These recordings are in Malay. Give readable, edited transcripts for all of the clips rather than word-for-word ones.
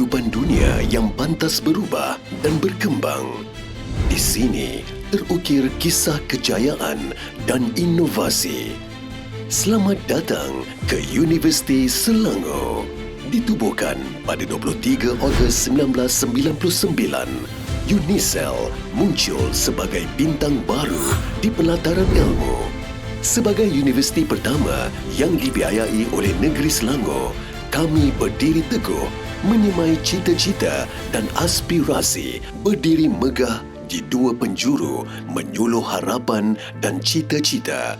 kehidupan dunia yang pantas berubah dan berkembang. Di sini terukir kisah kejayaan dan inovasi. Selamat datang ke Universiti Selangor. Ditubuhkan pada 23 Ogos 1999, UNISEL muncul sebagai bintang baru di pelataran ilmu. Sebagai universiti pertama yang dibiayai oleh negeri Selangor, kami berdiri teguh menyemai cita-cita dan aspirasi berdiri megah di dua penjuru menyuluh harapan dan cita-cita.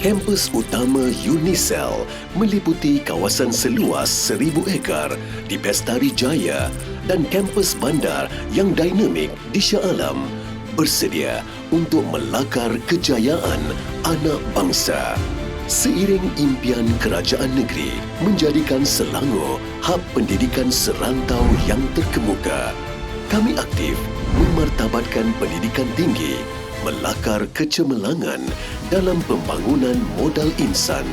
Kampus utama UNISEL meliputi kawasan seluas 1,000 ekar di Bestari Jaya dan kampus bandar yang dinamik di Shah Alam bersedia untuk melakar kejayaan anak bangsa. Seiring impian kerajaan negeri menjadikan Selangor hub pendidikan serantau yang terkemuka, kami aktif memartabatkan pendidikan tinggi, melakar kecemerlangan dalam pembangunan modal insan.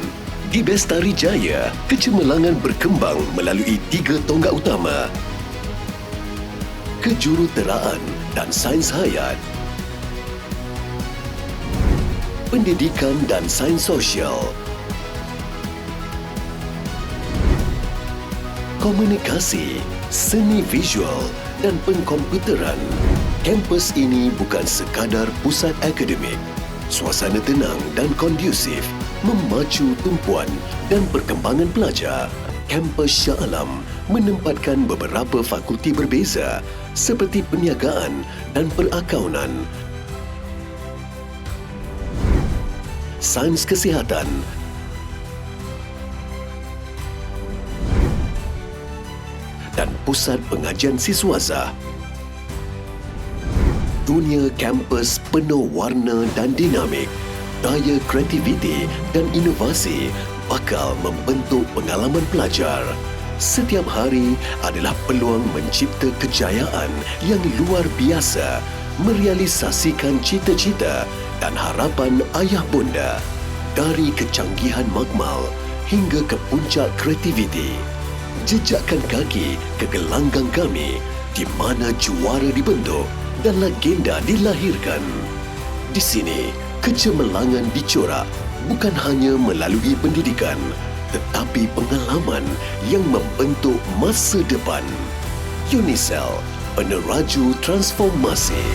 Di Bestari Jaya, kecemerlangan berkembang melalui 3 tonggak utama: kejuruteraan dan sains hayat, pendidikan dan sains sosial, komunikasi, seni visual dan pengkomputeran. Kampus ini bukan sekadar pusat akademik. Suasana tenang dan kondusif memacu tumpuan dan perkembangan pelajar. Kampus Shah Alam menempatkan beberapa fakulti berbeza seperti perniagaan dan perakaunan, sains kesihatan, dan pusat pengajian siswazah. Dunia kampus penuh warna dan dinamik. Daya kreativiti dan inovasi bakal membentuk pengalaman pelajar. Setiap hari adalah peluang mencipta kejayaan yang luar biasa, merealisasikan cita-cita dan harapan ayah bonda. Dari kecanggihan makmal hingga ke puncak kreativiti, jejakkan kaki ke gelanggang kami di mana juara dibentuk dan legenda dilahirkan. Di sini, kecemerlangan dicorak bukan hanya melalui pendidikan, tetapi pengalaman yang membentuk masa depan. UNISEL, peneraju transformasi.